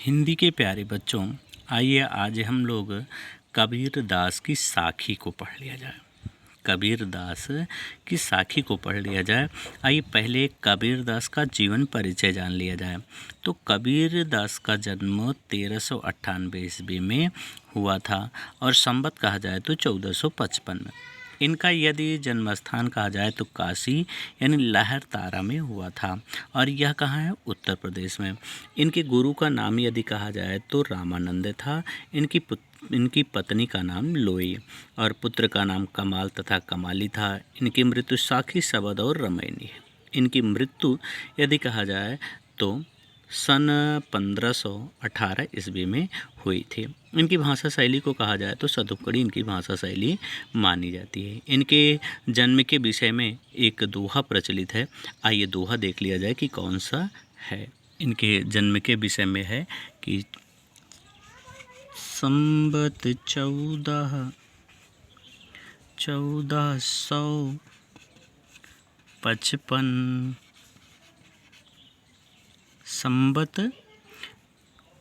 हिंदी के प्यारे बच्चों, आइए आज हम लोग कबीर दास की साखी को पढ़ लिया जाए। कबीर दास की साखी को पढ़ लिया जाए। आइए पहले कबीर दास का जीवन परिचय जान लिया जाए। तो कबीर दास का जन्म 1398 ईस्वी में हुआ था और संवत कहा जाए तो 1455 में। इनका यदि जन्म स्थान कहा जाए तो काशी यानी लहरतारा में हुआ था और यह कहाँ है? उत्तर प्रदेश में। इनके गुरु का नाम यदि कहा जाए तो रामानंद था। इनकी पत्नी का नाम लोई और पुत्र का नाम कमाल तथा कमाली था। इनकी मृत्यु साखी, शबद और रमैनी है। इनकी मृत्यु यदि कहा जाए तो सन 1518 ईस्वी में हुई थी। इनकी भाषा शैली को कहा जाए तो सतुपकड़ी इनकी भाषा शैली मानी जाती है। इनके जन्म के विषय में एक दोहा प्रचलित है। आइए दोहा देख लिया जाए कि कौन सा है। इनके जन्म के विषय में है कि संवत 1455 संवत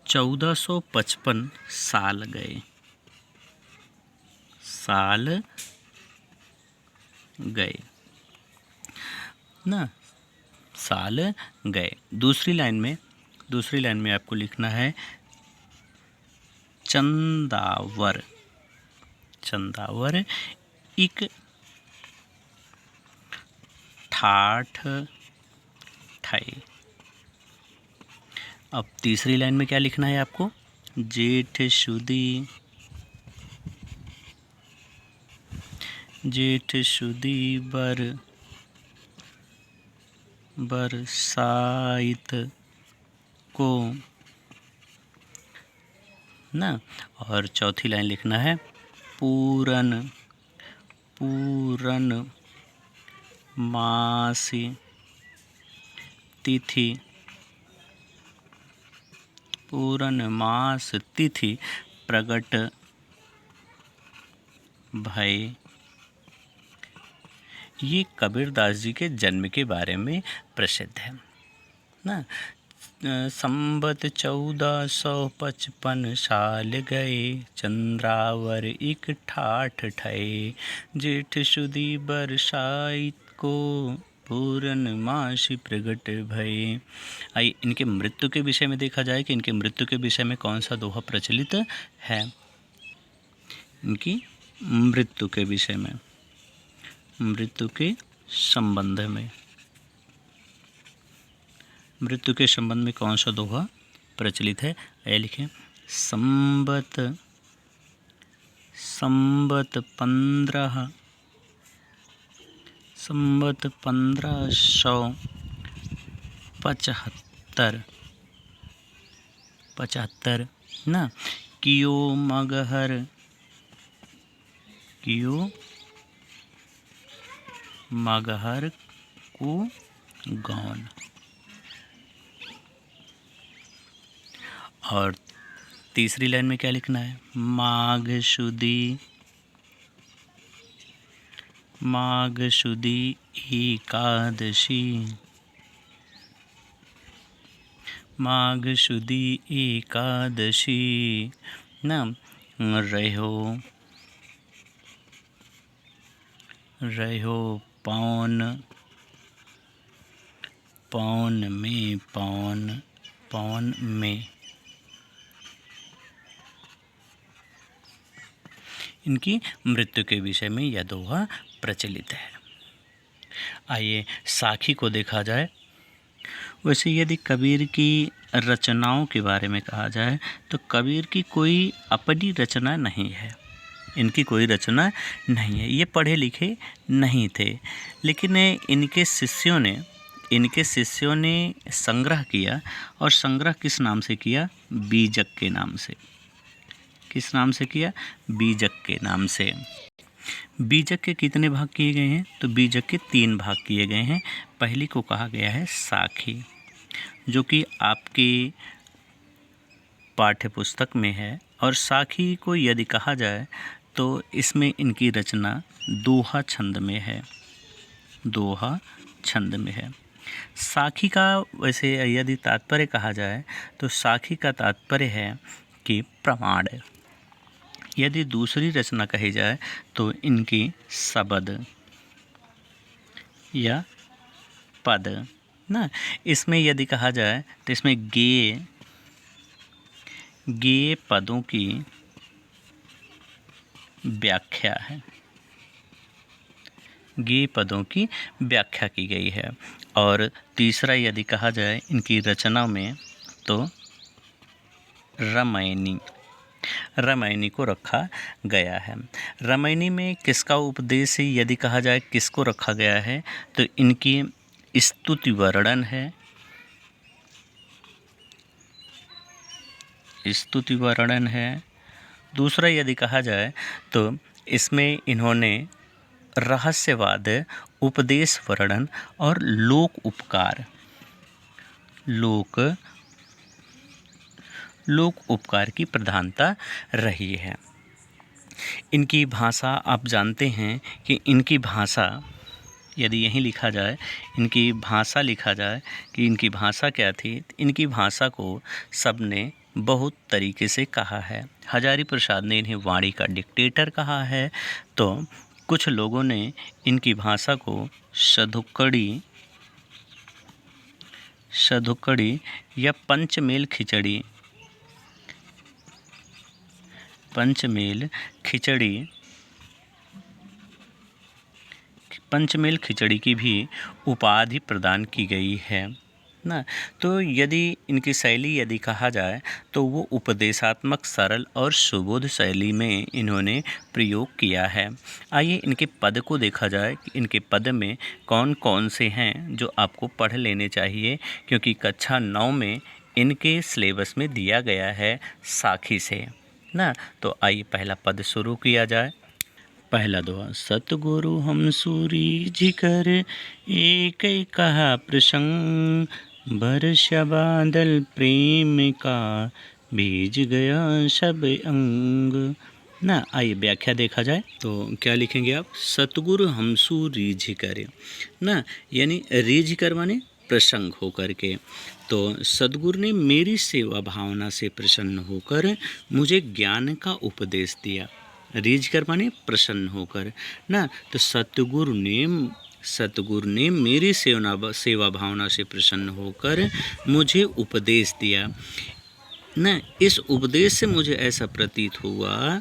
1455 साल गए ना, साल गए। दूसरी लाइन में आपको लिखना है चंदावर एक ठाठ ठय। अब तीसरी लाइन में क्या लिखना है आपको? जेठ सुदी बरसाइत को ना। और चौथी लाइन लिखना है पूरन मासी तिथि, पूरन मास तिथि प्रकट भय। ये कबीर दास जी के जन्म के बारे में प्रसिद्ध है ना। संवत 1455 साल गए, चंद्रावर एक ठाठ ठय। जेठ सुदी बरसाइत को, पूरन मासी प्रगट भय। आइए इनके मृत्यु के विषय में देखा जाए कि इनके मृत्यु के विषय में कौन सा दोहा प्रचलित है। इनकी मृत्यु के विषय में, मृत्यु के संबंध में कौन सा दोहा प्रचलित है? ये लिखें संवत 1575 ना। कियो मगहर को गौन। और तीसरी लाइन में क्या लिखना है? माघ शुदी एकादशी ना। रहो पौन में। इनकी मृत्यु के विषय में यह दोहा प्रचलित है। आइए साखी को देखा जाए। वैसे यदि कबीर की रचनाओं के बारे में कहा जाए तो कबीर की कोई अपनी रचना नहीं है। इनकी कोई रचना नहीं है। ये पढ़े लिखे नहीं थे, लेकिन इनके शिष्यों ने संग्रह किया। और संग्रह किस नाम से किया? बीजक के नाम से। किस नाम से किया? बीजक के नाम से। बीजक के कितने भाग किए गए हैं? तो बीजक के 3 भाग किए गए हैं। पहली को कहा गया है साखी, जो कि आपकी पाठ्य पुस्तक में है। और साखी को यदि कहा जाए तो इसमें इनकी रचना दोहा छंद में है। साखी का वैसे यदि तात्पर्य कहा जाए तो साखी का तात्पर्य है कि प्रमाण। यदि दूसरी रचना कही जाए तो इनकी शब्द या पद ना। इसमें यदि कहा जाए तो इसमें गेय पदों की व्याख्या है, गेय पदों की व्याख्या की गई है। और तीसरा यदि कहा जाए इनकी रचना में तो रामायणी को रखा गया है। रामायणी में किसका उपदेश यदि कहा जाए किसको रखा गया है तो इनकी स्तुति वर्णन है, स्तुति वर्णन है। दूसरा यदि कहा जाए तो इसमें इन्होंने रहस्यवाद, उपदेश वर्णन और लोक उपकार की प्रधानता रही है। इनकी भाषा आप जानते हैं कि इनकी भाषा यदि यहीं लिखा जाए, इनकी भाषा लिखा जाए कि इनकी भाषा क्या थी, इनकी भाषा को सबने बहुत तरीके से कहा है। हजारी प्रसाद ने इन्हें वाणी का डिक्टेटर कहा है, तो कुछ लोगों ने इनकी भाषा को सधुक्कड़ी या पंचमेल खिचड़ी की भी उपाधि प्रदान की गई है ना। तो यदि इनकी शैली यदि कहा जाए तो वो उपदेशात्मक, सरल और सुबोध शैली में इन्होंने प्रयोग किया है। आइए इनके पद को देखा जाए कि इनके पद में कौन कौन से हैं जो आपको पढ़ लेने चाहिए, क्योंकि कक्षा 9 में इनके सिलेबस में दिया गया है साखी से ना। तो आइए पहला पद शुरू किया जाए। पहला दोहा। सतगुरु हम सूरी कर एक कहा प्रसंग, बरसा बादल प्रेम का भीज गया सब अंग ना। आइए व्याख्या देखा जाए तो क्या लिखेंगे आप, सतगुरु हमसू रीझ कर ना, यानी रीझ कर माने प्रसंग होकर के। तो सद्गुरु ने मेरी सेवा भावना से प्रसन्न होकर मुझे ज्ञान का उपदेश दिया। रीझ कर माने प्रसन्न होकर ना। तो सतगुरु ने मेरी सेवा भावना से प्रसन्न होकर मुझे उपदेश दिया ना। इस उपदेश से मुझे ऐसा प्रतीत हुआ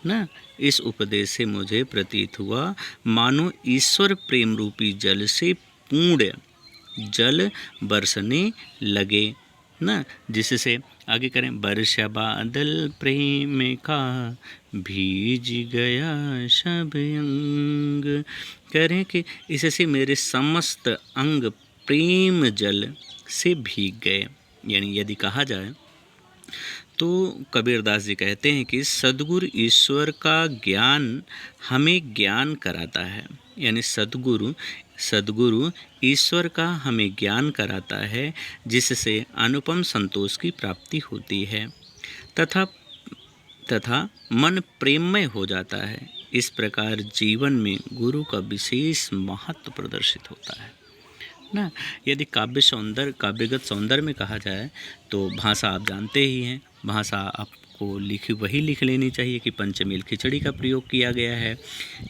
ना, इस उपदेश से मुझे प्रतीत हुआ मानो ईश्वर प्रेम रूपी जल से पूर्ण जल बरसने लगे ना। जिससे आगे करें, बरसा बादल प्रेम का भीज गया सब अंग। करें कि इससे मेरे समस्त अंग प्रेम जल से भीग गए। यानी यदि कहा जाए तो कबीरदास जी कहते हैं कि सद्गुरु ईश्वर का ज्ञान हमें ज्ञान कराता है। यानी सद्गुरु ईश्वर का हमें ज्ञान कराता है, जिससे अनुपम संतोष की प्राप्ति होती है तथा मन प्रेममय हो जाता है। इस प्रकार जीवन में गुरु का विशेष महत्व प्रदर्शित होता है ना। यदि काव्यगत सौंदर्य में कहा जाए तो भाषा आप जानते ही हैं, भाषा आपको वही लिख लेनी चाहिए कि पंचमेल खिचड़ी का प्रयोग किया गया है।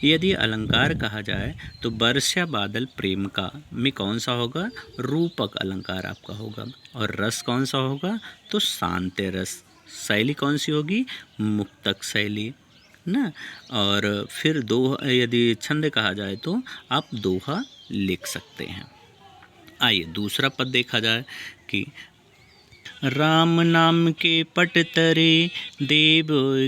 यदि अलंकार कहा जाए तो बरसा बादल प्रेम का में कौन सा होगा, रूपक अलंकार आपका होगा। और रस कौन सा होगा, तो शांत रस। शैली कौन सी होगी, मुक्तक शैली ना। और फिर दोहा, यदि छंद कहा जाए तो आप दोहा लिख सकते हैं। आइए दूसरा पद देखा जाए कि राम नाम के पट तरे देव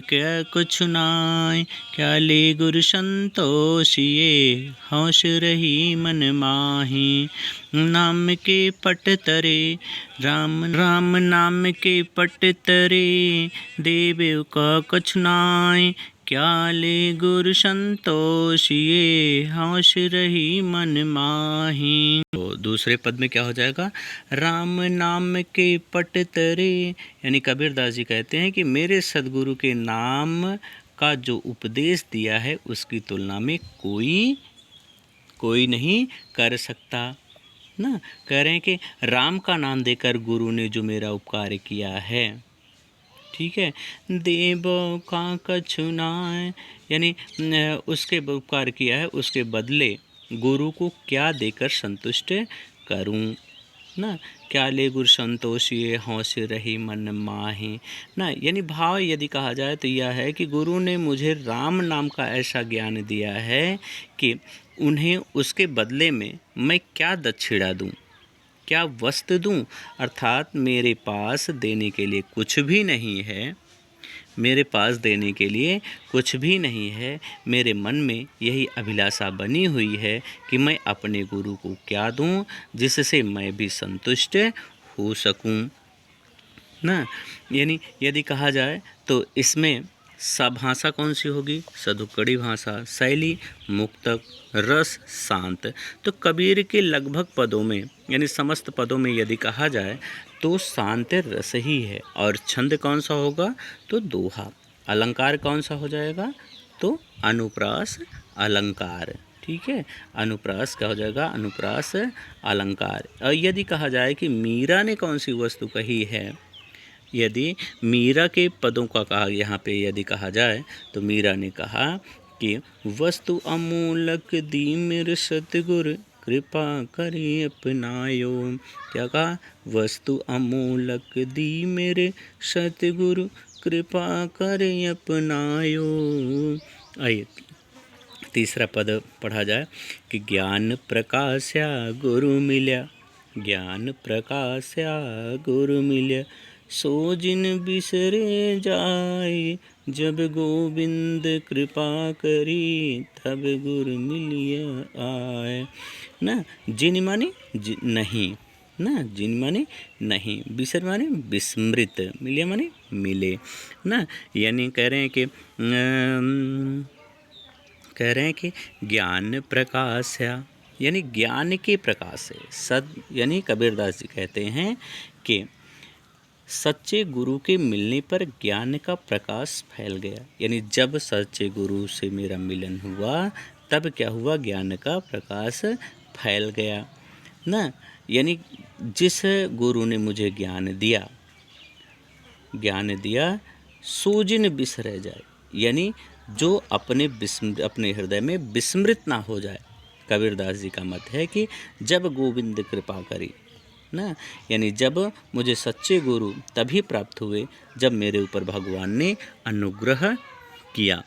क्या कुछ नाय, क्या ले गुरु संतोषिए होश रही मन माही। नाम के पट तरे राम नाम के पट तरे देव का कुछ नाय, क्या ले गुरु संतोषिए होश रही मन माही। तो दूसरे पद में क्या हो जाएगा, राम नाम के पट तरे। यानी कबीरदास जी कहते हैं कि मेरे सद्गुरु के नाम का जो उपदेश दिया है उसकी तुलना में कोई नहीं कर सकता ना। कह रहे हैं कि राम का नाम देकर गुरु ने जो मेरा उपकार किया है, ठीक है, देव का कछु नाय, यानी उसके उपकार किया है, उसके बदले गुरु को क्या देकर संतुष्ट करूं ना। क्या ले गुरु संतोषिए हौस रही मन माहे ना। यानी भाव यदि कहा जाए तो यह है कि गुरु ने मुझे राम नाम का ऐसा ज्ञान दिया है कि उन्हें उसके बदले में मैं क्या दक्षिणा दूं, क्या वस्तु दूं, अर्थात मेरे पास देने के लिए कुछ भी नहीं है, मेरे पास देने के लिए कुछ भी नहीं है। मेरे मन में यही अभिलाषा बनी हुई है कि मैं अपने गुरु को क्या दूं जिससे मैं भी संतुष्ट हो सकूं ना। यानी यदि कहा जाए तो इसमें भाषा कौन सी होगी? सधुक्कड़ी भाषा, शैली मुक्तक, रस शांत। तो कबीर के लगभग पदों में यानी समस्त पदों में यदि कहा जाए तो शांत रस ही है। और छंद कौन सा होगा? तो दोहा। अलंकार कौन सा हो जाएगा? तो अनुप्रास अलंकार, ठीक है। अनुप्रास क्या हो जाएगा? अनुप्रास अलंकार। और यदि कहा जाए कि मीरा ने कौन सी वस्तु कही है, यदि मीरा के पदों का कहा यहाँ पे यदि कहा जाए तो मीरा ने कहा कि वस्तु अमूलक दी मेरे सतगुर कृपा करी अपनायो। क्या कहा? वस्तु अमूलक दी मेरे सतगुरु कृपा करे अपनायो। आइए तीसरा पद पढ़ा जाए कि ज्ञान प्रकाश्या गुरु मिल्या, ज्ञान प्रकाश्या गुरु मिल्या, सो जिन बिसरे जाए, जब गोविंद कृपा करी, तब गुरु मिलिया आए ना। जिन माने नहीं ना, जिन माने नहीं, बिसर माने विस्मृत, मिलिया माने मिले ना। यानी कह रहे हैं कि ज्ञान प्रकाश है, यानी ज्ञान के प्रकाश से सद, यानी कबीरदास जी कहते हैं कि सच्चे गुरु के मिलने पर ज्ञान का प्रकाश फैल गया। यानी जब सच्चे गुरु से मेरा मिलन हुआ तब क्या हुआ? ज्ञान का प्रकाश फैल गया ना। यानी जिस गुरु ने मुझे ज्ञान दिया सो जिन बिसर जाए, यानी जो अपने हृदय में विस्मृत ना हो जाए। कबीरदास जी का मत है कि जब गोविंद कृपा करी ना, यानी जब मुझे सच्चे गुरु तभी प्राप्त हुए जब मेरे ऊपर भगवान ने अनुग्रह किया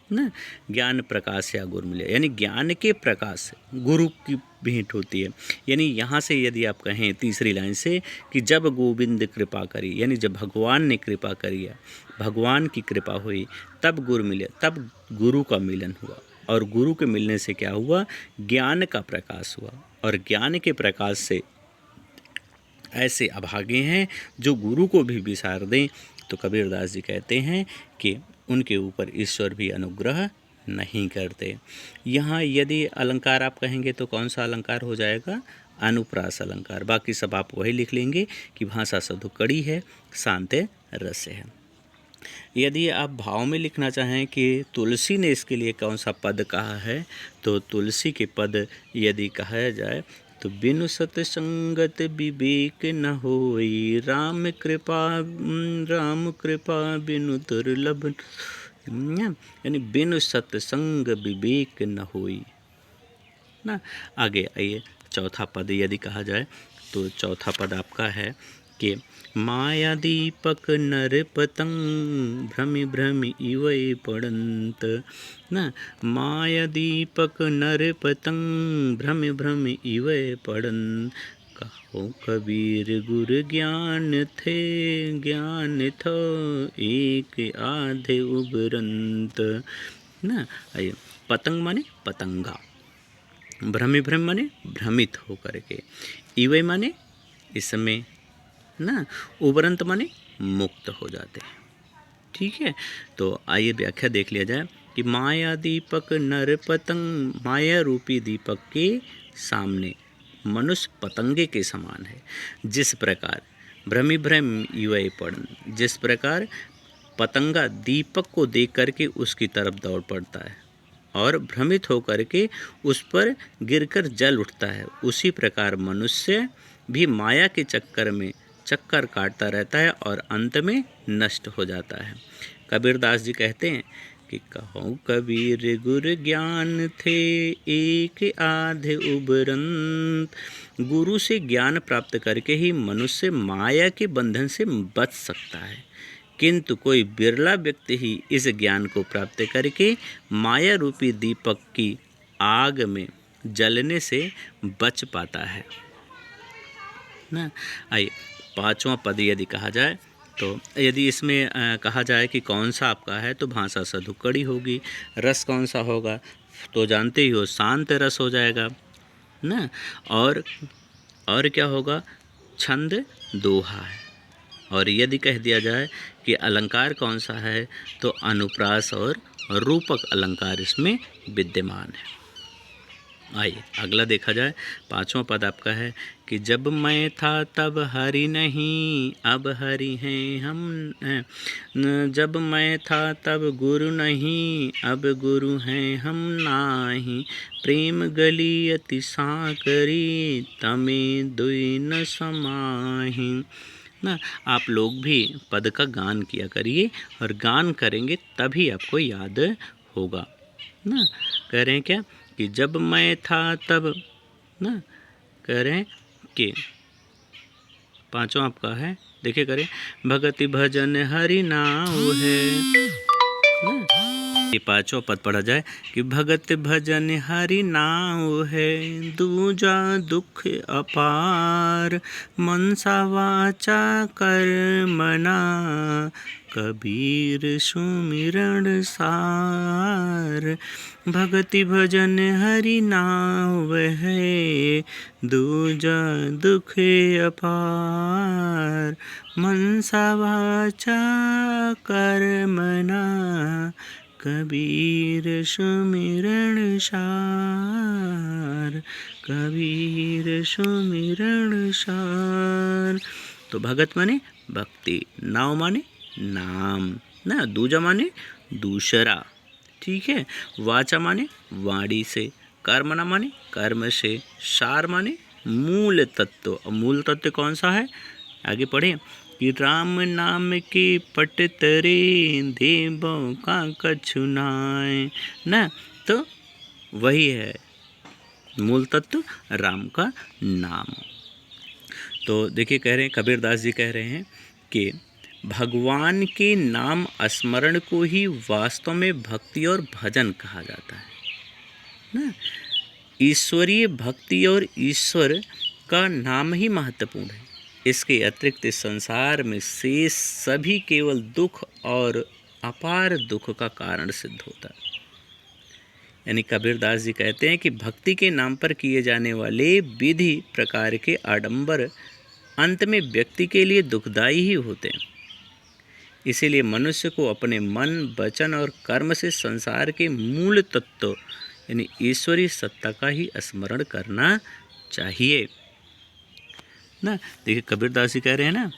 ना। ज्ञान प्रकाश या गुरु मिले, यानी ज्ञान के प्रकाश से गुरु की भेंट होती है। यानी यहाँ से यदि आप कहें तीसरी लाइन से कि जब गोविंद कृपा करी, यानी जब भगवान ने कृपा करी, भगवान की कृपा हुई तब गुरु मिले, तब गुरु का मिलन हुआ। और गुरु के मिलने से क्या हुआ? ज्ञान का प्रकाश हुआ। और ज्ञान के प्रकाश से ऐसे अभागे हैं जो गुरु को भी विसार दें तो कबीरदास जी कहते हैं कि उनके ऊपर ईश्वर भी अनुग्रह नहीं करते। यहाँ यदि अलंकार आप कहेंगे तो कौन सा अलंकार हो जाएगा? अनुप्रास अलंकार। बाकी सब आप वही लिख लेंगे कि भाषा सधुक्कड़ी है, शांत रस है। यदि आप भाव में लिखना चाहें कि तुलसी ने इसके लिए कौन सा पद कहा है, तो तुलसी के पद यदि कहा जाए तो बिनु सतसंगत विवेक न होई, राम कृपा बिनु दुर्लभ, यानी बिनु सत्संग विवेक न होई ना। आगे आइए चौथा पद यदि कहा जाए तो चौथा पद आपका है कि माया दीपक नर पतंग, भ्रमि भ्रमि इवै पड़ंत ना। माया दीपक नर पतंग, भ्रमि भ्रमि इवै पड़ंत, कहो कबीर गुर ज्ञान थो, एक आधे उबरंत ना। आइए पतंग माने पतंगा, भ्रमि भ्रम माने भ्रमित होकर के, इवै माने इसमें ना, उबरंत माने मुक्त हो जाते हैं, ठीक है। तो आइए व्याख्या देख लिया जाए कि माया दीपक नर पतंग, माया रूपी दीपक के सामने मनुष्य पतंगे के समान है। जिस प्रकार भ्रमि भ्रम युवै पड़न, जिस प्रकार पतंगा दीपक को देख करके उसकी तरफ दौड़ पड़ता है और भ्रमित होकर के उस पर गिरकर जल उठता है, उसी प्रकार मनुष्य भी माया के चक्कर में चक्कर काटता रहता है और अंत में नष्ट हो जाता है। कबीरदास जी कहते हैं कि कहूँ कबीर गुर ज्ञान थे एक आधे उबरंत। गुरु से ज्ञान प्राप्त करके ही मनुष्य माया के बंधन से बच सकता है, किंतु कोई बिरला व्यक्ति ही इस ज्ञान को प्राप्त करके माया रूपी दीपक की आग में जलने से बच पाता है ना। आइए पांचवा पद यदि कहा जाए तो यदि इसमें कहा जाए कि कौन सा आपका है तो भाषा सधुक्कड़ी होगी। रस कौन सा होगा तो जानते ही हो, शांत रस हो जाएगा ना। और क्या होगा, छंद दोहा है। और यदि कह दिया जाए कि अलंकार कौन सा है तो अनुप्रास और रूपक अलंकार इसमें विद्यमान है। आइए अगला देखा जाए, पांचवा पद आपका है कि जब मैं था तब हरि नहीं, अब हरि हैं हम। जब मैं था तब गुरु नहीं, अब गुरु हैं हम नाही। प्रेम गली अति साकरी, तमे दुई न समाही ना। आप लोग भी पद का गान किया करिए, और गान करेंगे तभी आपको याद होगा ना। कह रहे हैं क्या कि जब मैं था तब ना, कह रहे हैं कि पांचों आपका है, देखिए करें, भगति भजन हरि नाम है ना। ये पांचों पद पढ़ा जाए कि भगत भजन हरि नाम है, दूजा दुख अपार। मनसा वाचा कर्मणा, कबीर सुमिरन सार। भगति भजन हरि नाम है, दूजा दुख अपार। मनसा वाचा कर्मणा, कबीर सुमिरन सार। कबीर सुमिरन सार। तो भगत माने भक्ति, नाव माने नाम ना, दूजा माने दूसरा, ठीक है। वाचा माने वाणी से, कर्मणा माने कर्म से, सार माने मूल तत्व। मूल तत्व कौन सा है आगे पढ़े कि राम नाम के पट तरे, देवों का कछु नाय ना। तो वही है मूल तत्व, राम का नाम। तो देखिए कह रहे हैं, कबीरदास जी कह रहे हैं कि भगवान के नाम स्मरण को ही वास्तव में भक्ति और भजन कहा जाता है ना। ईश्वरीय भक्ति और ईश्वर का नाम ही महत्वपूर्ण है। इसके अतिरिक्त संसार में शेष सभी केवल दुख और अपार दुख का कारण सिद्ध होता है। यानी कबीरदास जी कहते हैं कि भक्ति के नाम पर किए जाने वाले विधि प्रकार के आडंबर अंत में व्यक्ति के लिए दुखदायी ही होते हैं। इसीलिए मनुष्य को अपने मन, वचन और कर्म से संसार के मूल तत्व यानी ईश्वरीय सत्ता का ही स्मरण करना चाहिए ना। देखिए कबीरदास जी कह रहे हैं ना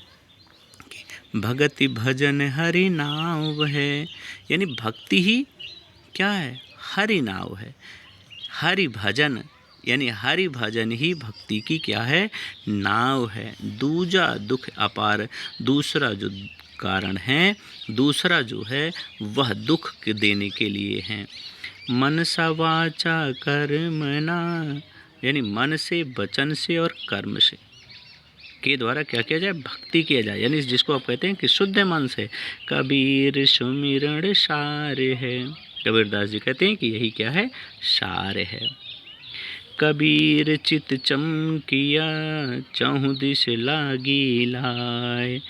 कि भगति भजन हरि नाव है, यानी भक्ति ही क्या है, हरि नाव है। हरि भजन यानी हरि भजन ही भक्ति की क्या है, नाव है। दूजा दुख अपार, दूसरा जो कारण है, दूसरा जो है वह दुख के देने के लिए है। मनसा वाचा कर्मणा, यानी मन से, वचन से और कर्म से के द्वारा क्या किया जाए, भक्ति किया जाए। यानी जिसको आप कहते हैं कि शुद्ध मन से। कबीर सुमिरन सार है, कबीरदास जी कहते हैं कि यही क्या है, सार है। कबीर चित चमकिया, चहुँ दिस लागी लाए।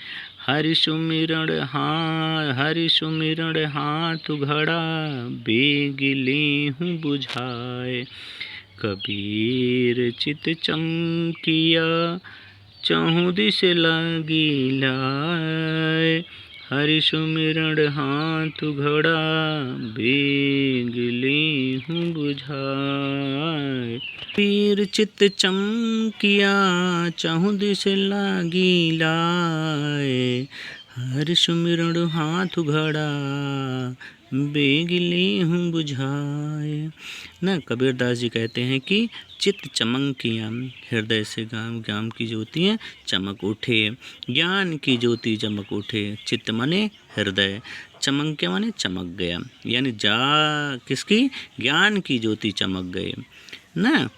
हरि सुमिरन हाथ घड़ा, बेग लेहूँ बुझाए। कबीर चित चमकिया, चहुँ दिस लागी लाए। हरि सुमिरन हाथ घड़ा, बेग लेहूँ बुझाए। कबीर चित चमकिया, चहुँ दिस लागी लाए। हर सुमिरन हाथ घड़ा, बेग ली हूँ बुझाए। ना कबीरदास जी कहते हैं कि चित्त चमकियाँ, हृदय से ज्ञान की ज्योतियाँ चमक उठे, ज्ञान की ज्योति चमक उठे। चित्त माने हृदय, चमक माने चमक गया, यानी किसकी, ज्ञान की ज्योति चमक गए ना।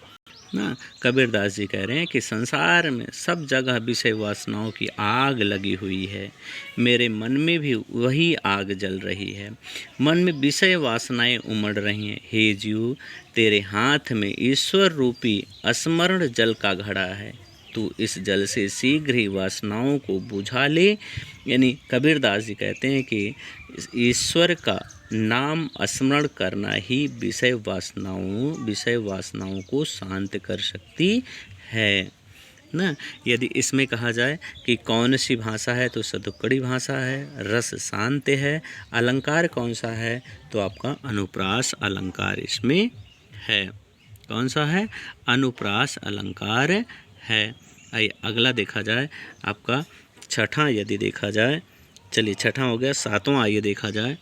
कबीरदास जी कह रहे हैं कि संसार में सब जगह विषय वासनाओं की आग लगी हुई है, मेरे मन में भी वही आग जल रही है। मन में विषय वासनाएं उमड़ रही हैं। हे जीव, तेरे हाथ में ईश्वर रूपी स्मरण जल का घड़ा है, तू इस जल से शीघ्र ही वासनाओं को बुझा ले। यानी कबीरदास जी कहते हैं कि ईश्वर का नाम स्मरण करना ही विषय वासनाओं को शांत कर सकती है ना। यदि इसमें कहा जाए कि कौन सी भाषा है, तो सदुक्कड़ी भाषा है, रस शांत है। अलंकार कौन सा है, तो आपका अनुप्रास अलंकार इसमें है। कौन सा है, अनुप्रास अलंकार है। आइए अगला देखा जाए, आपका छठा यदि देखा जाए, चलिए छठा हो गया, सातवां आइए देखा जाए।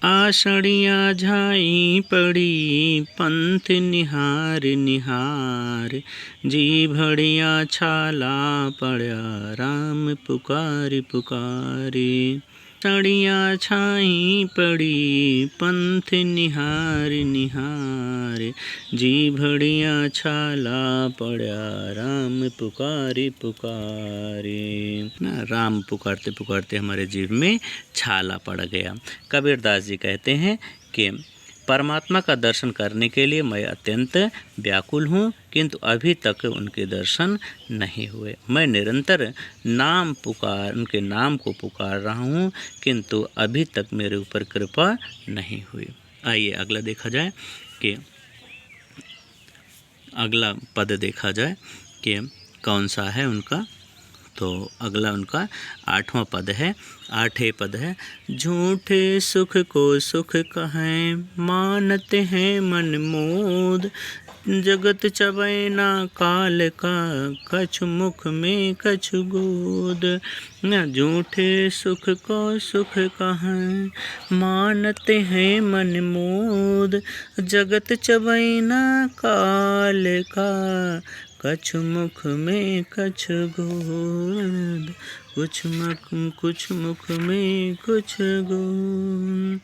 आषाढ़िया झाई पड़ी, पंथ निहार निहार, जी भड़िया छाला पड़ा, राम पुकार पुकारे। साड़िया छाई पड़ी, पंथ निहार निहार, जी भड़िया छाला पड़ा, राम पुकारे पुकारे ना। राम पुकारते पुकारते हमारे जीव में छाला पड़ गया। कबीरदास जी कहते हैं कि परमात्मा का दर्शन करने के लिए मैं अत्यंत व्याकुल हूँ, किंतु अभी तक उनके दर्शन नहीं हुए। मैं निरंतर उनके नाम को पुकार रहा हूँ, किंतु अभी तक मेरे ऊपर कृपा नहीं हुई। आइए अगला देखा जाए कि अगला पद देखा जाए कि कौन सा है उनका। तो अगला उनका आठवां पद है, आठवें पद है। झूठे सुख को सुख कहें, मानते हैं मन मोद, जगत चबैना काल का, कछु मुख में कछु गोद। न झूठे सुख को सुख कहें, मानते हैं मन मोद, जगत चबैना काल का, कछु मुख में कछु गोद, कुछ मुख में कुछ गोद।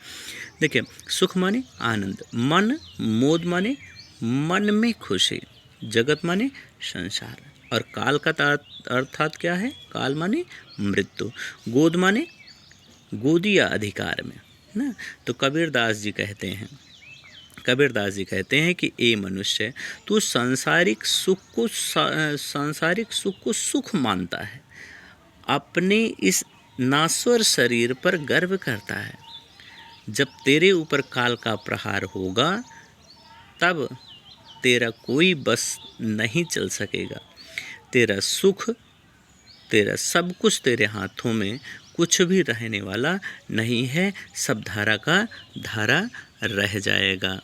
देखिए, सुख माने आनंद, मन, मोद माने मन में खुशी, जगत माने संसार, और काल का अर्थात क्या है, काल माने मृत्यु, गोद माने गोदिया अधिकार में ना। तो कबीरदास जी कहते हैं कि ए मनुष्य, तू सांसारिक सुख को सुख मानता है, अपने इस नाश्वर शरीर पर गर्व करता है। जब तेरे ऊपर काल का प्रहार होगा, तब तेरा कोई बस नहीं चल सकेगा। तेरा सुख, तेरा सब कुछ तेरे हाथों में कुछ भी रहने वाला नहीं है, सब धारा का धारा रह जाएगा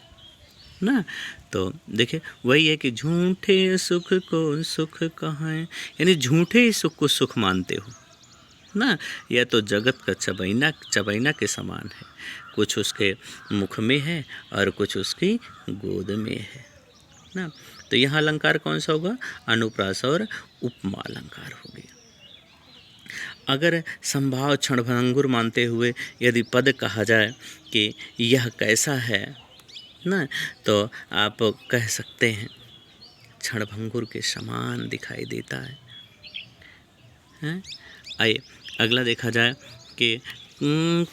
ना। तो देखिए, वही है कि झूठे सुख को सुख कहें, यानी झूठे ही सुख को सुख मानते हो ना। यह तो जगत का चबैना के समान है, कुछ उसके मुख में है और कुछ उसकी गोद में है ना। तो यहाँ अलंकार कौन सा होगा, अनुप्रास और उपमा अलंकार हो गया। अगर संभाव क्षणभंगुर मानते हुए यदि पद कहा जाए कि यह कैसा है ना, तो आप कह सकते हैं क्षणभंगुर के समान दिखाई देता है। आइए अगला देखा जाए कि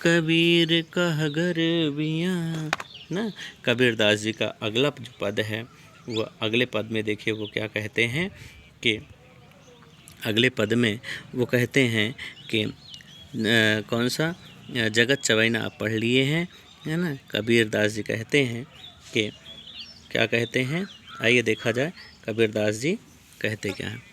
कबीर कह गर्विया ना। कबीरदास जी का अगला जो पद है, वो अगले पद में देखिए वो क्या कहते हैं कि अगले पद में वो कहते हैं कि कौन सा, जगत चबैना आप पढ़ लिए हैं है ना। कबीरदास जी कहते हैं कि क्या कहते हैं, आइए देखा जाए कबीरदास जी कहते क्या हैं।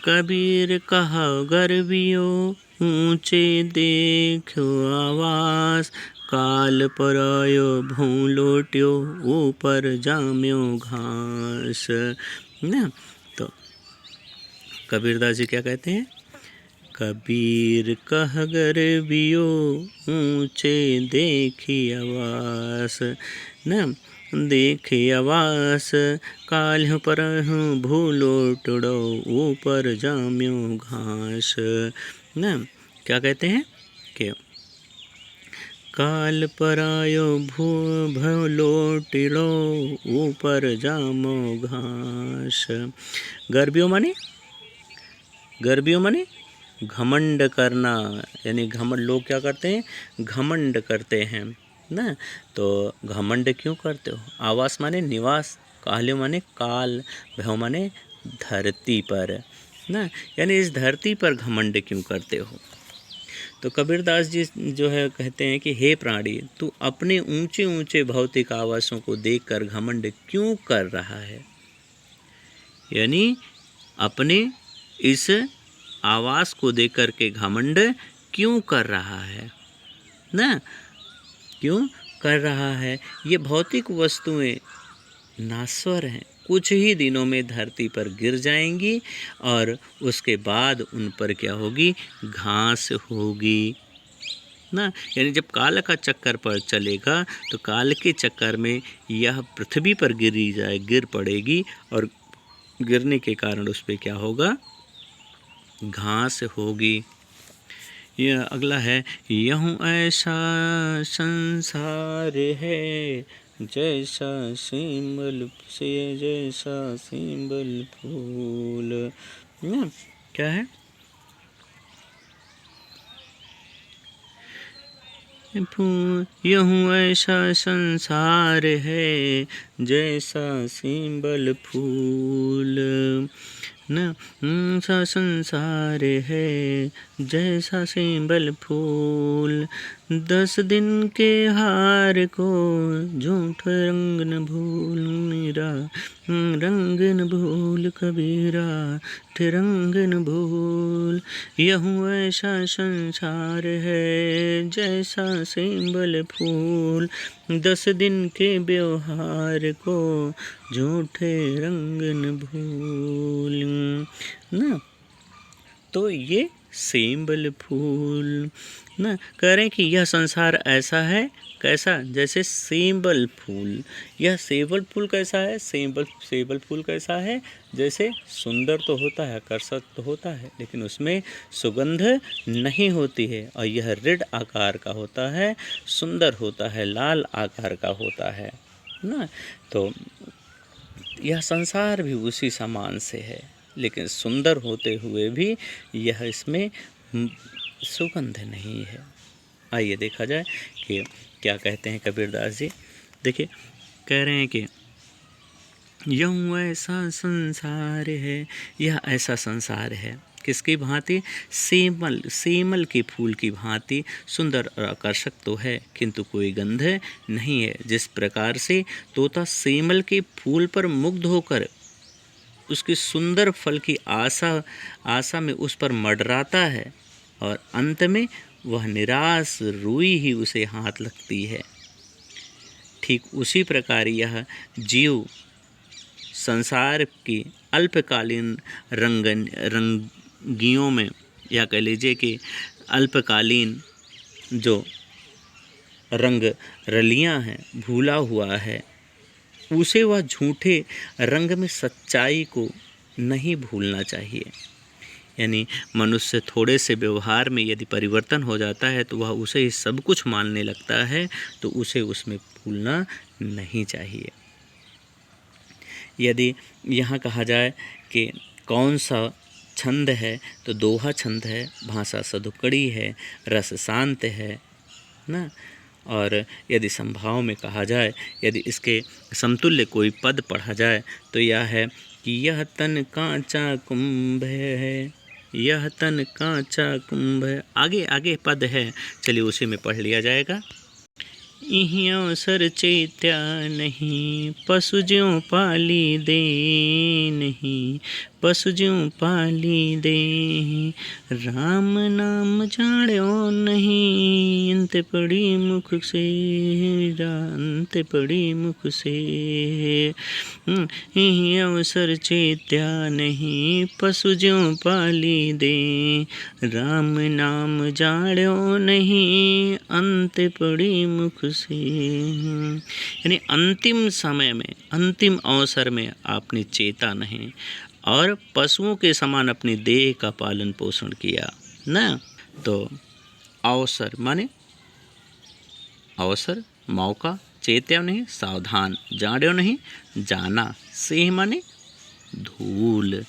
कबीर कहा गर्वियो, ऊंचे देखो आवास, काल परायो भूं लोट्यो, ऊपर जाम्यो घास ना। तो कबीरदास जी क्या कहते हैं, कबीर कह गर्वियो ऊँचे देखी आवास न देखे आवास काल्ह परहु भूलो टुड़ो ऊपर जाम्यो घास न। क्या कहते हैं कि काल परायो भूलो टिड़ो ऊपर जामो घास। गर्वियो माने घमंड करना, यानी घमंड, लोग क्या करते हैं घमंड करते हैं ना। तो घमंड क्यों करते हो? आवास माने निवास, काल्यो माने काल, भव माने धरती पर ना, यानी इस धरती पर घमंड क्यों करते हो। तो कबीरदास जी जो है कहते हैं कि हे प्राणी, तू अपने ऊंचे ऊंचे भौतिक आवासों को देखकर घमंड क्यों कर रहा है, यानी अपने इस आवास को देख कर के घमंड क्यों कर रहा है ना, क्यों कर रहा है। ये भौतिक वस्तुएं नाश्वर हैं, कुछ ही दिनों में धरती पर गिर जाएंगी और उसके बाद उन पर क्या होगी, घास होगी ना। यानी जब काल का चक्कर पर चलेगा तो काल के चक्कर में यह पृथ्वी पर गिर पड़ेगी और गिरने के कारण उस पर क्या होगा, घास होगी। यह अगला है, यूँ ऐसा संसार है जैसा सिंबल से जैसा सिंबल फूल ना। क्या है, यूँ ऐसा संसार है जैसा सिंबल फूल न, सा संसार है जैसा सिंबल फूल। 10 दिन के हार को झूठ रंग न भूल मेरा, रंग न भूल कबीरा रंग न भूल। यूँ ऐसा संसार है जैसा सिंबल फूल, 10 दिन के व्यवहार को झूठे रंग न भूल ना। तो ये सिंबल फूल ना, कह रहे हैं कि यह संसार ऐसा है, कैसा, जैसे सिंबल फूल। यह सेबल फूल कैसा है, सेबल फूल कैसा है, जैसे सुंदर तो होता है, आकर्षक तो होता है, लेकिन उसमें सुगंध नहीं होती है, और यह ऋड आकार का होता है, सुंदर होता है, लाल आकार का होता है ना। तो यह संसार भी उसी समान से है, लेकिन सुंदर होते हुए भी यह इसमें सुगंध नहीं है। आइए देखा जाए कि क्या कहते हैं कबीरदास जी। देखिए, कह रहे हैं कि यूँ ऐसा संसार है, यह ऐसा संसार है किसकी भांति, सेमल के फूल की भांति सुंदर और आकर्षक तो है, किंतु कोई गंध नहीं है। जिस प्रकार से तोता सेमल के फूल पर मुग्ध होकर उसके सुंदर फल की आशा में उस पर मंडराता है, और अंत में वह निराश रूई ही उसे हाथ लगती है, ठीक उसी प्रकार यह जीव संसार की अल्पकालीन रंगियों में, या कह लीजिए कि अल्पकालीन जो रंग रलियां हैं, भूला हुआ है, उसे वह झूठे रंग में सच्चाई को नहीं भूलना चाहिए। यानी मनुष्य थोड़े से व्यवहार में यदि परिवर्तन हो जाता है तो वह उसे ही सब कुछ मानने लगता है, तो उसे उसमें भूलना नहीं चाहिए। यदि यहाँ कहा जाए कि कौन सा छंद है, तो दोहा छंद है, भाषा सधुकड़ी है, रस शांत है ना। और यदि संभाव में कहा जाए, यदि इसके समतुल्य कोई पद पढ़ा जाए तो यह है कि यह तन कांचा कुंभ है, यह तन कांचा कुंभ है। आगे पद है, चलिए उसी में पढ़ लिया जाएगा। इहियों सर चेत्या नहीं, पशु ज्यों पाली दे नहीं, पशु ज्यों पाली दे, राम नाम जाण्यो नहीं, अंत पड़ी मुख से, अंत पड़ी मुख से। अवसर चेत्या नहीं, पशु ज्यों पाली दे, राम नाम जाण्यो नहीं, अंत पड़ी मुख से। यानी अंतिम समय में, अंतिम अवसर में आपने चेता नहीं और पशुओं के समान अपनी देह का पालन पोषण किया ना। तो अवसर माने अवसर, मौका, चेत्या नहीं सावधान, जाण्यो नहीं जाना, सेह माने धूल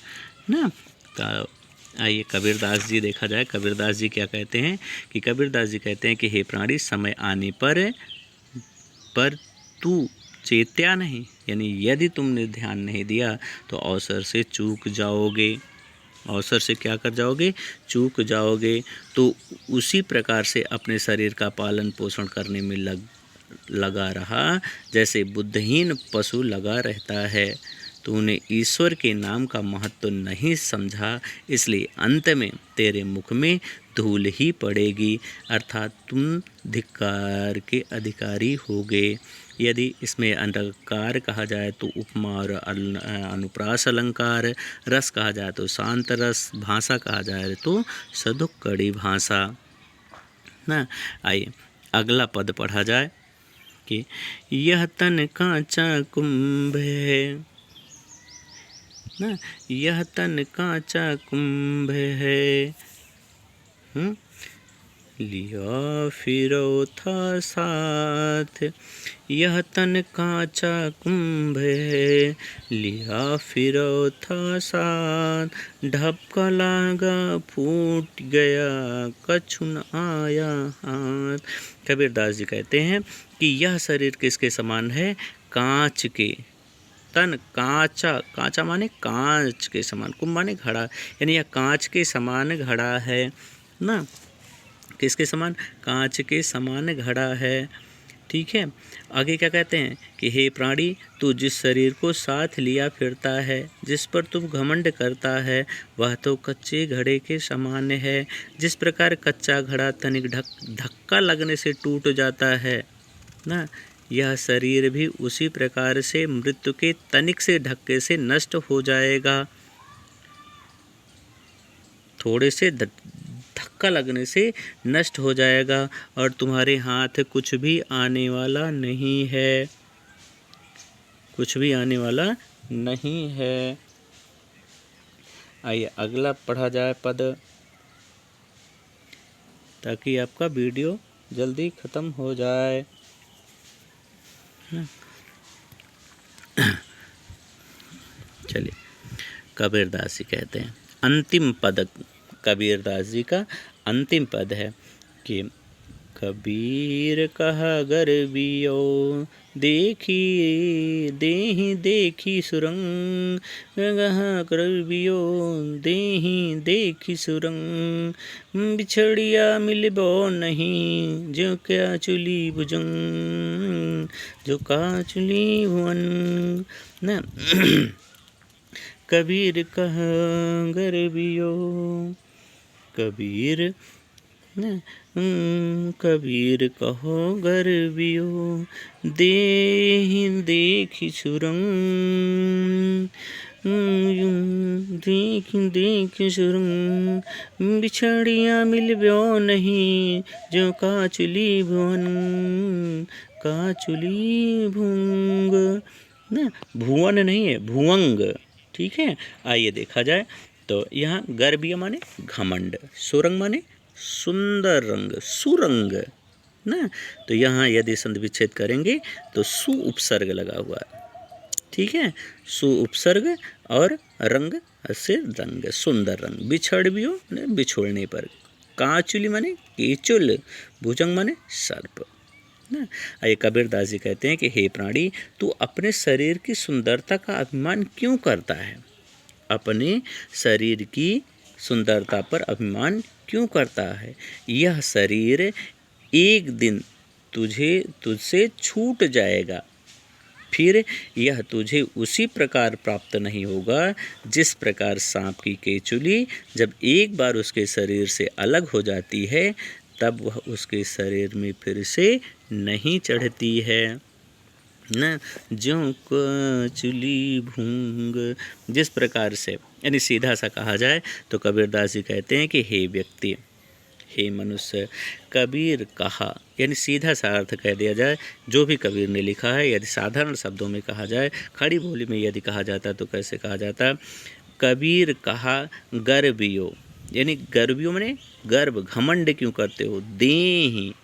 ना। तो आइए कबीरदास जी देखा जाए, कबीरदास जी क्या कहते हैं कि कबीरदास जी कहते हैं कि हे प्राणी, समय आने पर तू चेत्या नहीं, यानी यदि तुमने ध्यान नहीं दिया तो अवसर से चूक जाओगे। अवसर से क्या कर जाओगे? चूक जाओगे। तो उसी प्रकार से अपने शरीर का पालन पोषण करने में लगा रहा जैसे बुद्धहीन पशु लगा रहता है। तूने ईश्वर के नाम का महत्व नहीं समझा, इसलिए अंत में तेरे मुख में धूल ही पड़ेगी, अर्थात तुम धिक्कार के अधिकारी होगे। यदि इसमें अलंकार कहा जाए तो उपमा और अनुप्रास अलंकार, रस कहा जाए तो शांत रस, भाषा कहा जाए तो सदुक्कड़ी भाषा ना। आइए अगला पद पढ़ा जाए कि यह तन कांचा कुंभ है ना, यह तन कांचा कुंभ है, लिया फिरो था साथ। यह तन कांचा कुंभ है, लिया फिरो था साथ, ढपका लागा फूट गया, कछु न आया हाथ। कबीरदास जी कहते हैं कि यह शरीर किसके समान है? कांच के। तन कांचा, कांचा माने कांच के समान, कुंभ माने घड़ा, यानी यह कांच के समान घड़ा है ना। किसके समान? कांच के समान घड़ा है। ठीक है। आगे क्या कहते हैं कि हे प्राणी, तू जिस शरीर को साथ लिया फिरता है, जिस पर तुम घमंड करता है, वह तो कच्चे घड़े के समान है। जिस प्रकार कच्चा घड़ा तनिक धक्का लगने से टूट जाता है ना, यह शरीर भी उसी प्रकार से मृत्यु के तनिक से धक्के से नष्ट हो जाएगा। थोड़े से धक्का लगने से नष्ट हो जाएगा और तुम्हारे हाथ कुछ भी आने वाला नहीं है, कुछ भी आने वाला नहीं है। आइए अगला पढ़ा जाए पद, ताकि आपका वीडियो जल्दी ख़त्म हो जाए। चलिए कबीरदास जी कहते हैं, अंतिम पद कबीरदास जी का अंतिम पद है कि कबीर कहा गर्बियो, देखी देहि देखी सुरंग, कहा गर्बियो देहि देखी सुरंग, बिछड़िया मिलबो नहीं, जो क्या चुली भुजंग, जो का चुली भुवन न। कबीर कहा गर्बियो, कबीर कबीर कहो गर्बियो, देहि देखी सुरंग, देखी देखी सुरंग, बिछड़िया मिलब्यो नहीं, जो काचुली भुवन, काचुली भुंग ना, भुवन नहीं है भुवंग। ठीक है। आइए देखा जाए तो यहाँ गर्बिया माने घमंड, सुरंग माने सुंदर रंग, सुरंग ना। तो यहाँ यदि संधि विच्छेद करेंगे तो सु उपसर्ग लगा हुआ है। ठीक है। सु उपसर्ग और रंग से रंग, सुंदर रंग। बिछड़बियो बिछोड़ने पर, काचुली माने केचुल, भुजंग माने सर्प ना। आइए कबीरदास जी कहते हैं कि हे प्राणी, तू अपने शरीर की सुंदरता का अभिमान क्यों करता है? अपने शरीर की सुंदरता पर अभिमान क्यों करता है? यह शरीर एक दिन तुझसे छूट जाएगा। फिर यह तुझे उसी प्रकार प्राप्त नहीं होगा जिस प्रकार सांप की केचुली जब एक बार उसके शरीर से अलग हो जाती है तब वह उसके शरीर में फिर से नहीं चढ़ती है न। ज्यों केचुली भूंग, जिस प्रकार से, यानी सीधा सा कहा जाए तो कबीरदास जी कहते हैं कि हे व्यक्ति, हे मनुष्य, कबीर कहा, यानी सीधा सा अर्थ कह दिया जाए जो भी कबीर ने लिखा है, यदि साधारण शब्दों में कहा जाए, खड़ी बोली में यदि कहा जाता तो कैसे कहा जाता? कबीर कहा गर्वियो, यानी गर्वियो माने गर्व, घमंड क्यों करते हो? देहि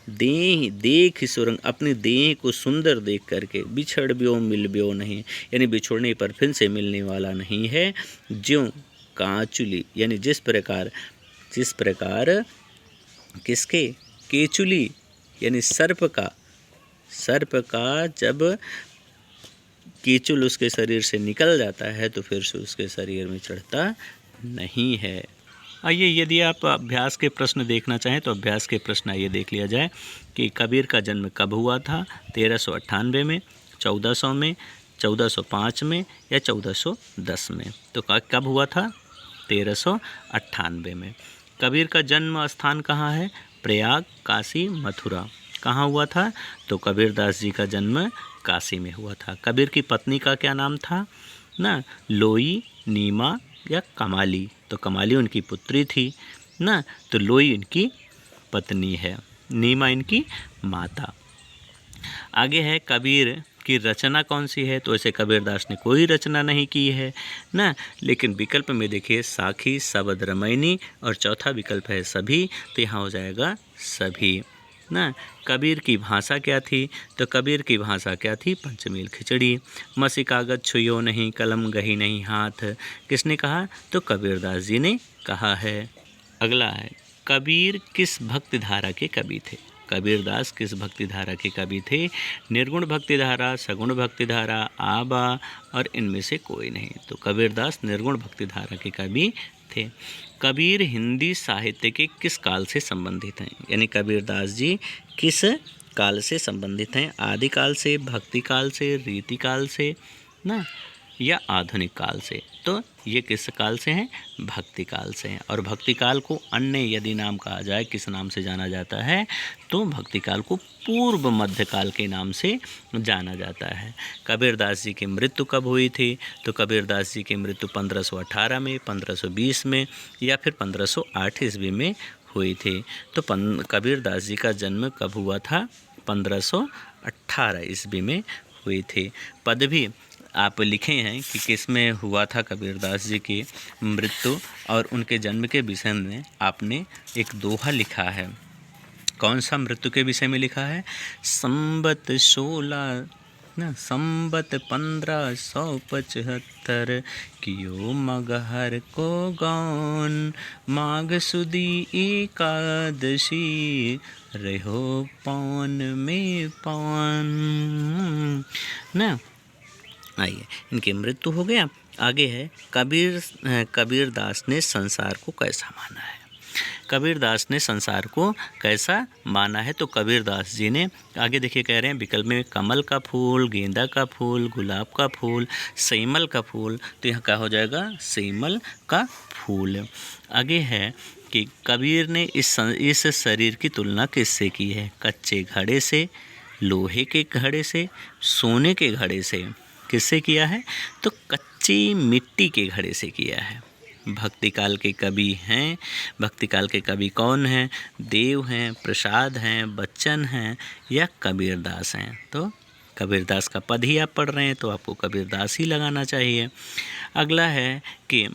देख सुरंग, अपनी देह को सुंदर देख करके, बिछड़ ब्यो मिल ब्यो नहीं, यानी बिछोड़ने पर फिर से मिलने वाला नहीं है। ज्यों काचुली, यानी जिस प्रकार किसके? केचुली, यानी सर्प का जब केचुल उसके शरीर से निकल जाता है तो फिर से उसके शरीर में चढ़ता नहीं है। आइए, यदि आप अभ्यास के प्रश्न देखना चाहें तो अभ्यास के प्रश्न आइए देख लिया जाए कि कबीर का जन्म कब हुआ था? 1398 में, 1400 में, 1405 में या 1410 में? तो कब हुआ था? 1398 में। कबीर का जन्म स्थान कहाँ है? प्रयाग, काशी, मथुरा। कहाँ हुआ था? तो कबीरदास जी का जन्म काशी में हुआ था। कबीर की पत्नी का क्या नाम था ना? लोई, नीमा या कमाली? तो कमाली उनकी पुत्री थी ना, तो लोई इनकी पत्नी है, नीमा इनकी माता। आगे है कबीर की रचना कौन सी है? तो ऐसे कबीरदास ने कोई रचना नहीं की है ना, लेकिन विकल्प में देखिए साखी, शबद, रामायणी और चौथा विकल्प है सभी, तो यहाँ हो जाएगा सभी ना। कबीर की भाषा क्या थी? तो कबीर की भाषा क्या थी? पंचमेल खिचड़ी। मसी कागज छुयो नहीं, कलम गही नहीं हाथ, किसने कहा? तो कबीरदास जी ने कहा है। अगला है कबीर किस भक्ति धारा के कवि थे? कबीरदास किस भक्ति धारा के कवि थे? निर्गुण भक्ति धारा, सगुण भक्ति धारा, आबा और इनमें से कोई नहीं। तो कबीरदास निर्गुण भक्ति धारा के कवि थे। कबीर हिंदी साहित्य के किस काल से संबंधित हैं? यानी कबीरदास जी किस काल से संबंधित हैं? आदिकाल से, भक्ति काल से, रीति काल से ना, या आधुनिक काल से? तो ये किस काल से हैं? भक्ति काल से हैं। और भक्ति काल को अन्य यदि नाम कहा जाए, किस नाम से जाना जाता है? तो भक्ति काल को पूर्व मध्य काल के नाम से जाना जाता है। कबीरदास जी की मृत्यु कब हुई थी? तो कबीरदास जी की मृत्यु 1518 में, 1520 में या फिर 1508 ईस्वी में हुई थी। तो कबीरदास जी का जन्म कब हुआ था? 1518 ईस्वी में हुई थी। पदवी आप लिखे हैं कि किस में हुआ था कबीरदास जी की मृत्यु, और उनके जन्म के विषय में आपने एक दोहा लिखा है। कौन सा मृत्यु के विषय में लिखा है? संबत 1575 कियो मगहर को गौन, माघ सुदी एकादशी रहो पौन में पौन ना। आइए, इनकी मृत्यु हो गया। आगे है कबीरदास ने संसार को कैसा माना है? कबीरदास ने संसार को कैसा माना है? तो कबीरदास जी ने आगे देखिए कह रहे हैं विकल्प में कमल का फूल, गेंदा का फूल, गुलाब का फूल, सेमल का फूल। तो यहाँ क्या हो जाएगा? सेमल का फूल। आगे है कि कबीर ने इस शरीर की तुलना किससे की है? कच्चे घड़े से, लोहे के घड़े से, सोने के घड़े से। किससे किया है? तो कच्ची मिट्टी के घड़े से किया है। भक्ति काल के कवि हैं। भक्ति काल के कवि कौन हैं? देव हैं, प्रसाद हैं, बच्चन हैं या कबीरदास हैं? तो कबीरदास का पद ही आप पढ़ रहे हैं तो आपको कबीरदास ही लगाना चाहिए। अगला है कि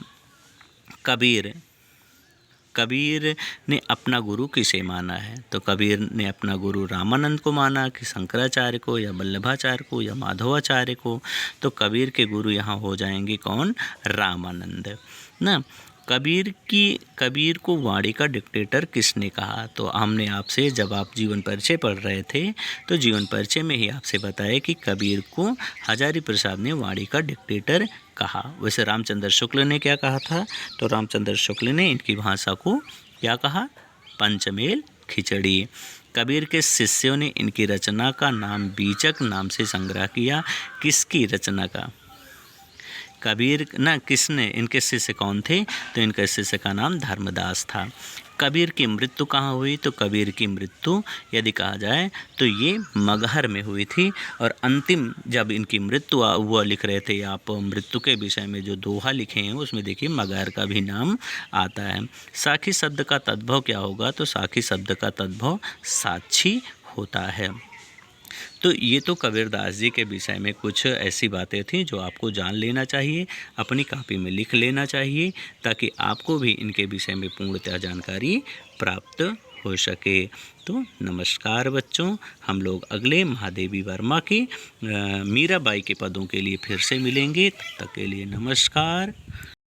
कबीर ने अपना गुरु किसे माना है? तो कबीर ने अपना गुरु रामानंद को माना कि शंकराचार्य को या वल्लभाचार्य को या माधवाचार्य को? तो कबीर के गुरु यहाँ हो जाएंगे कौन? रामानंद ना। कबीर को वाणी का डिक्टेटर किसने कहा? तो हमने आपसे जब आप जीवन परिचय पढ़ रहे थे तो जीवन परिचय में ही आपसे बताया कि कबीर को हजारी प्रसाद ने वाणी का डिक्टेटर कहा। वैसे रामचंद्र शुक्ल ने क्या कहा था? तो रामचंद्र शुक्ल ने इनकी भाषा को क्या कहा? पंचमेल खिचड़ी कबीर के शिष्यों ने इनकी रचना का नाम बीचक नाम से संग्रह किया। किसकी रचना का? कबीर ना, किसने? इनके शिष्य कौन थे? तो इनके शिष्य का नाम धर्मदास था। कबीर की मृत्यु कहाँ हुई? तो कबीर की मृत्यु यदि कहा जाए तो ये मगहर में हुई थी। और अंतिम जब इनकी मृत्यु हुआ लिख रहे थे आप, मृत्यु के विषय में जो दोहा लिखे हैं उसमें देखिए मगहर का भी नाम आता है। साखी शब्द का तद्भव क्या होगा? तो साखी शब्द का तद्भव साक्षी होता है। तो ये तो कबीरदास जी के विषय में कुछ ऐसी बातें थी जो आपको जान लेना चाहिए, अपनी कॉपी में लिख लेना चाहिए, ताकि आपको भी इनके विषय में पूर्णतः जानकारी प्राप्त हो सके। तो नमस्कार बच्चों, हम लोग अगले महादेवी वर्मा की मीराबाई के पदों के लिए फिर से मिलेंगे। तब तक के लिए नमस्कार।